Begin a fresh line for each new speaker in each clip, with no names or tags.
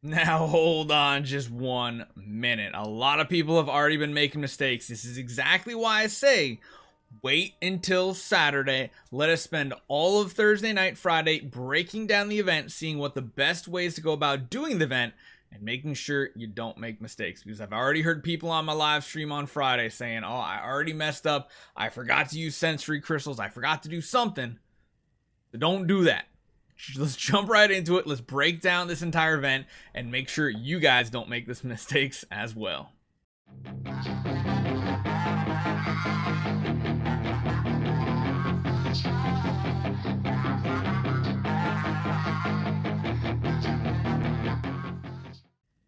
Now hold on just 1 minute. A lot of people have already been making mistakes. This is exactly why I say wait until Saturday. Let us spend all of Thursday night, Friday breaking down the event, seeing what the best ways to go about doing the event, and making sure you don't make mistakes. Because I've already heard people on my live stream on Friday saying, oh, I already messed up. I forgot to use sensory crystals. I forgot to do something. So don't do that. Let's jump right into it. Let's break down this entire event and make sure you guys don't make this mistakes as well.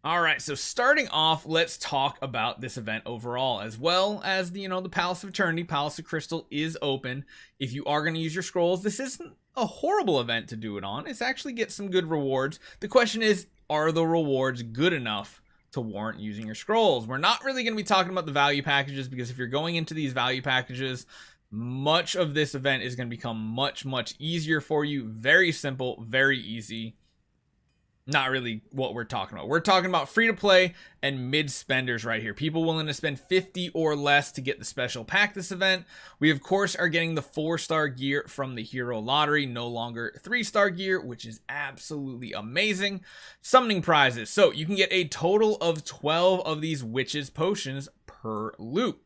All right, so starting off, let's talk about this event overall, as well as the Palace of Eternity. Palace of Crystal is open. If you are going to use your scrolls, this isn't a horrible event to do it on. It's actually get some good rewards. The question is, are the rewards good enough to warrant using your scrolls? We're not really going to be talking about the value packages, because if you're going into these value packages, much of this event is going to become much easier for you. Very simple, very easy. Not really what we're talking about. We're talking about free to play and mid spenders right here. People willing to spend 50 or less to get the special pack this event. We of course are getting the 4-star gear from the Hero Lottery, no longer 3-star gear, which is absolutely amazing. Summoning prizes. So you can get a total of 12 of these witches potions per loot.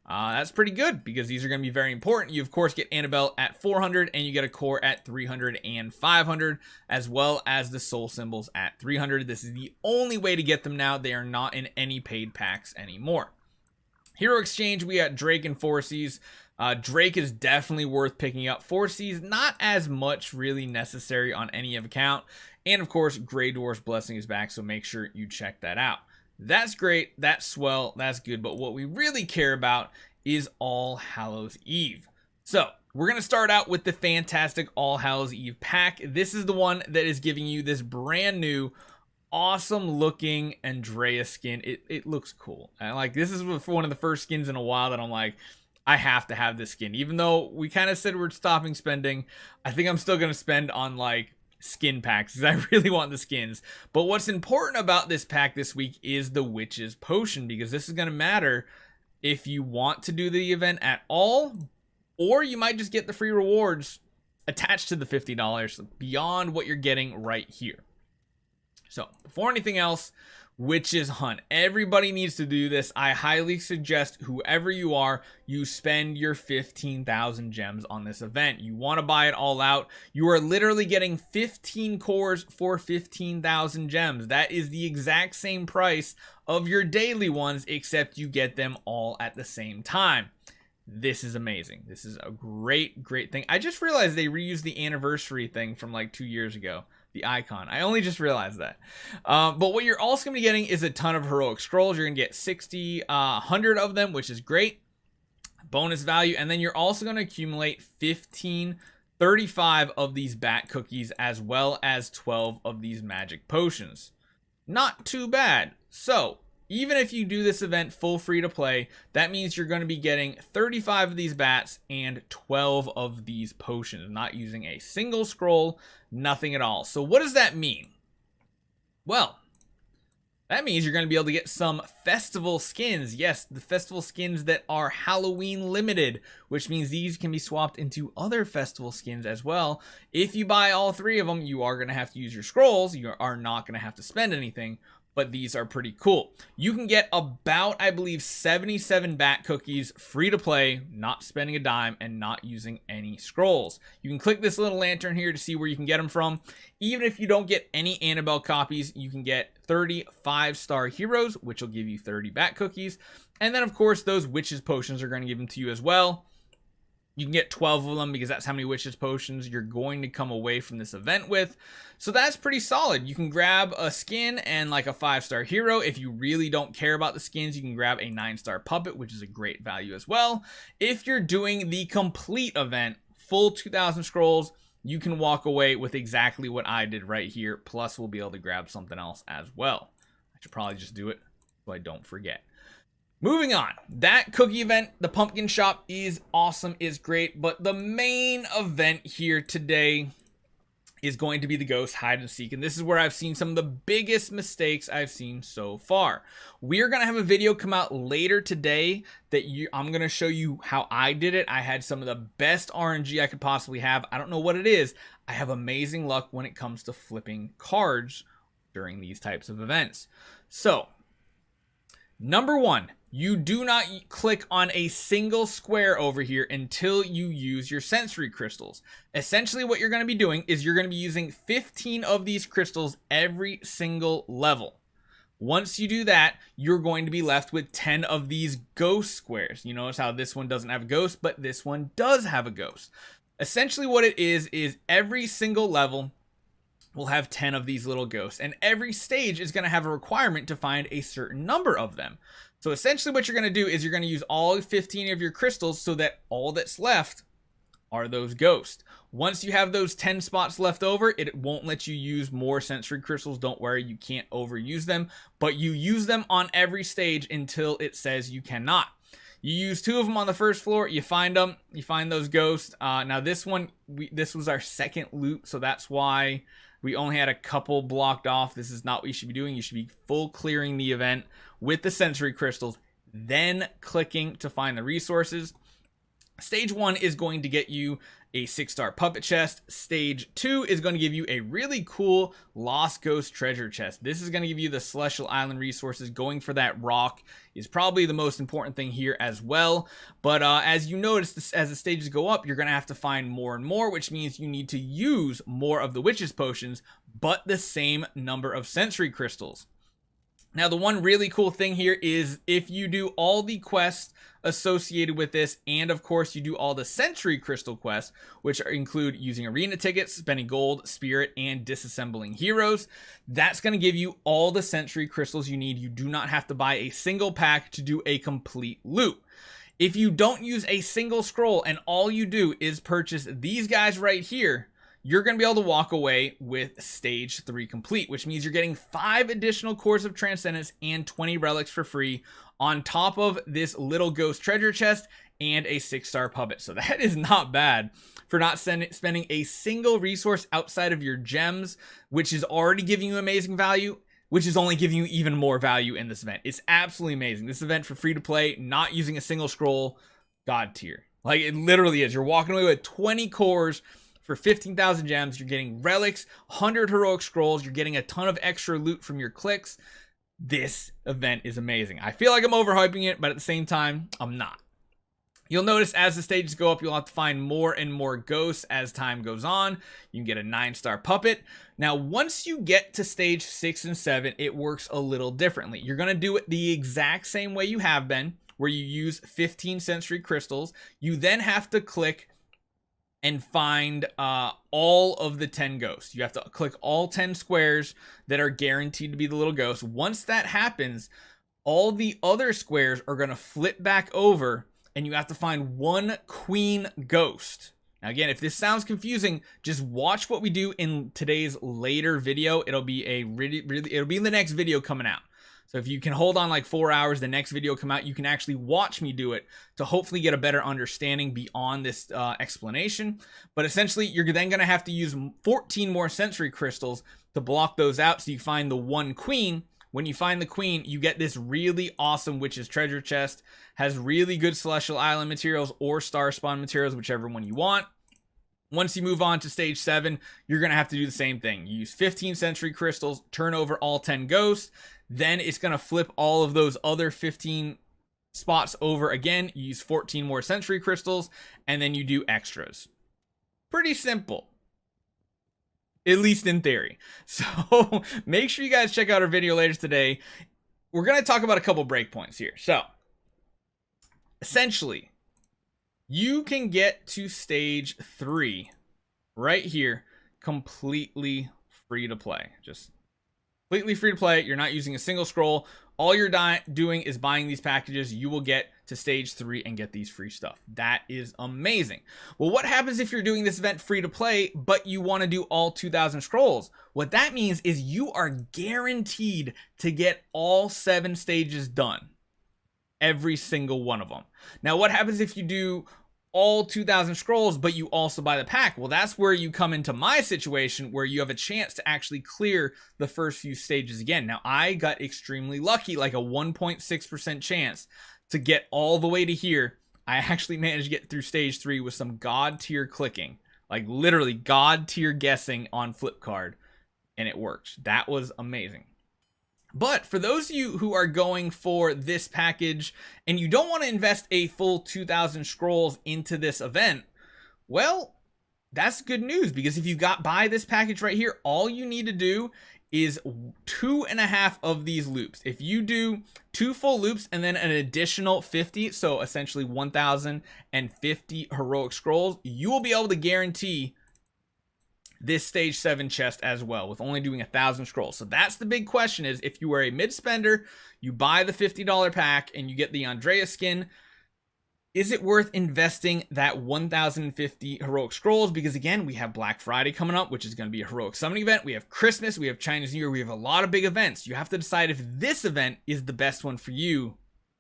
That's pretty good, because these are going to be very important. You, of course, get Annabelle at 400, and you get a core at 300 and 500, as well as the soul symbols at 300. This is the only way to get them now. They are not in any paid packs anymore. Hero Exchange, we got Drake and 4Cs. Drake is definitely worth picking up. 4Cs, not as much really necessary on any account. And, of course, Grey Dwarf's Blessing is back, so make sure you check that out. That's great, that's swell, that's good, but what we really care about is All Hallows Eve. So, we're going to start out with the fantastic All Hallows Eve pack. This is the one that is giving you this brand new, awesome looking Andrea skin. It looks cool. This is one of the first skins in a while that I'm like, I have to have this skin. Even though we kind of said we're stopping spending, I think I'm still going to spend on skin packs, because I really want the skins. But what's important about this pack this week is the Witch's Potion, because this is going to matter if you want to do the event at all, or you might just get the free rewards attached to the $50 beyond what you're getting right here. So before anything else, Witches Hunt. Everybody needs to do this. I highly suggest whoever you are, you spend your 15,000 gems on this event. You want to buy it all out. You are literally getting 15 cores for 15,000 gems. That is the exact same price of your daily ones, except you get them all at the same time. This is amazing. This is a great thing. I just realized they reused the anniversary thing from 2 years ago. The icon. I only just realized that. But what you're also going to be getting is a ton of heroic scrolls. You're going to get 60, 100 of them, which is great. Bonus value. And then you're also going to accumulate 35 of these bat cookies, as well as 12 of these magic potions. Not too bad. So, even if you do this event full free to play, that means you're going to be getting 35 of these bats and 12 of these potions, not using a single scroll, nothing at all. So what does that mean? Well, that means you're going to be able to get some festival skins. Yes, the festival skins that are Halloween limited, which means these can be swapped into other festival skins as well. If you buy all 3 of them, you are going to have to use your scrolls. You are not going to have to spend anything. But these are pretty cool. You can get about, I believe, 77 bat cookies free to play, not spending a dime and not using any scrolls. You can click this little lantern here to see where you can get them from. Even if you don't get any Annabelle copies, you can get 30 5-star heroes, which will give you 30 bat cookies. And then, of course, those witches potions are going to give them to you as well. You can get 12 of them, because that's how many witches potions you're going to come away from this event with. So that's pretty solid. You can grab a skin and a 5-star hero. If you really don't care about the skins, you can grab a 9-star puppet, which is a great value as well. If you're doing the complete event, full 2,000 scrolls, you can walk away with exactly what I did right here. Plus, we'll be able to grab something else as well. I should probably just do it so I don't forget. Moving on, that cookie event, the pumpkin shop, is awesome, is great, but the main event here today is going to be the ghost hide and seek, and this is where I've seen some of the biggest mistakes I've seen so far. We're gonna have a video come out later today that I'm gonna show you how I did it. I had some of the best RNG I could possibly have. I don't know what it is. I have amazing luck when it comes to flipping cards during these types of events. So, number one, you do not click on a single square over here until you use your sensory crystals. Essentially what you're going to be doing is you're going to be using 15 of these crystals every single level. Once you do that, you're going to be left with 10 of these ghost squares. You notice how this one doesn't have a ghost, but this one does have a ghost. Essentially what it is every single level will have 10 of these little ghosts, and every stage is going to have a requirement to find a certain number of them. So essentially what you're going to do is you're going to use all 15 of your crystals so that all that's left are those ghosts. Once you have those 10 spots left over, it won't let you use more sensory crystals. Don't worry, you can't overuse them, but you use them on every stage until it says you cannot. You use 2 of them on the first floor, you find them, you find those ghosts. Now this one, this was our second loop, so that's why we only had a couple blocked off. This is not what you should be doing. You should be full clearing the event with the sensory crystals, then clicking to find the resources. Stage 1 is going to get you a 6-star puppet chest. Stage 2 is going to give you a really cool Lost Ghost treasure chest. This is going to give you the Celestial Island resources. Going for that rock is probably the most important thing here as well. But as you notice, as the stages go up, you're going to have to find more and more, which means you need to use more of the witch's potions, but the same number of sensory crystals. Now, the one really cool thing here is if you do all the quests associated with this, and of course you do all the sensory crystal quests, which include using arena tickets, spending gold, spirit, and disassembling heroes, that's going to give you all the sensory crystals you need. You do not have to buy a single pack to do a complete loop. If you don't use a single scroll and all you do is purchase these guys right here, you're going to be able to walk away with stage 3 complete, which means you're getting 5 additional cores of transcendence and 20 relics for free on top of this little ghost treasure chest and a 6-star puppet. So that is not bad for not spending a single resource outside of your gems, which is already giving you amazing value, which is only giving you even more value in this event. It's absolutely amazing. This event for free to play, not using a single scroll, God tier. Like, it literally is. You're walking away with 20 cores for 15,000 gems. You're getting relics, 100 heroic scrolls. You're getting a ton of extra loot from your clicks. This event is amazing. I feel like I'm overhyping it, but at the same time, I'm not. You'll notice as the stages go up, you'll have to find more and more ghosts as time goes on. You can get a 9-star puppet. Now, once you get to stage 6 and 7, it works a little differently. You're going to do it the exact same way you have been, where you use 15 sensory crystals. You then have to click and find all of the 10 ghosts. You have to click all 10 squares that are guaranteed to be the little ghosts. Once that happens, all the other squares are going to flip back over, and you have to find 1 queen ghost. Now again, if this sounds confusing, just watch what we do in today's later video. It'll be it'll be in the next video coming out. So if you can hold on like 4 hours, the next video come out, you can actually watch me do it to hopefully get a better understanding beyond this explanation. But essentially, you're then going to have to use 14 more sensory crystals to block those out so you find the 1 queen. When you find the queen, you get this really awesome witch's treasure chest. Has really good Celestial Island materials or Star Spawn materials, whichever one you want. Once you move on to stage 7, you're going to have to do the same thing. You use 15 sensory crystals, turn over all 10 ghosts. Then it's going to flip all of those other 15 spots over again. You use 14 more sensory crystals, and then you do extras. Pretty simple. At least in theory. So make sure you guys check out our video later today. We're going to talk about a couple breakpoints here. So essentially, you can get to stage 3 right here completely free to play. Just completely free to play. You're not using a single scroll. All you're doing is buying these packages. You will get to stage 3 and get these free stuff. That is amazing. Well, what happens if you're doing this event free to play, but you want to do all 2,000 scrolls? What that means is you are guaranteed to get all 7 stages done. Every single one of them. Now, what happens if you do all 2,000 scrolls, but you also buy the pack. Well, that's where you come into my situation where you have a chance to actually clear the first few stages again. Now, I got extremely lucky, like a 1.6% chance to get all the way to here. I actually managed to get through stage 3 with some god tier clicking, like literally god tier guessing on flip card, and it worked. That was amazing. But for those of you who are going for this package and you don't want to invest a full 2,000 scrolls into this event, well, that's good news, because if you buy this package right here, all you need to do is 2.5 of these loops. If you do 2 full loops and then an additional 50, so essentially 1,050 heroic scrolls, you will be able to guarantee this stage 7 chest as well, with only doing 1,000 scrolls. So that's the big question: is if you are a mid spender, you buy the $50 pack and you get the Andrea skin, is it worth investing that 1,050 heroic scrolls? Because again, we have Black Friday coming up, which is going to be a heroic summoning event. We have Christmas, we have Chinese New Year, we have a lot of big events. You have to decide if this event is the best one for you,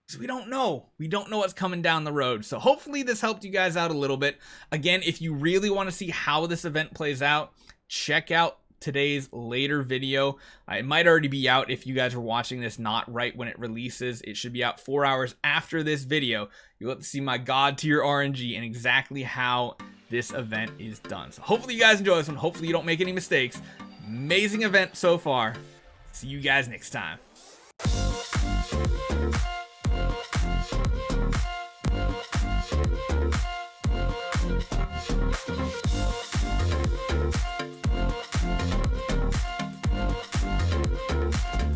because we don't know. We don't know what's coming down the road. So hopefully this helped you guys out a little bit. Again, if you really want to see how this event plays out, check out today's later video. It might already be out if you guys are watching this not right when it releases. It should be out 4 hours after this video. You'll get to see my god tier RNG and exactly how this event is done. So hopefully you guys enjoy this one. Hopefully you don't make any mistakes. Amazing event so far. See you guys next time.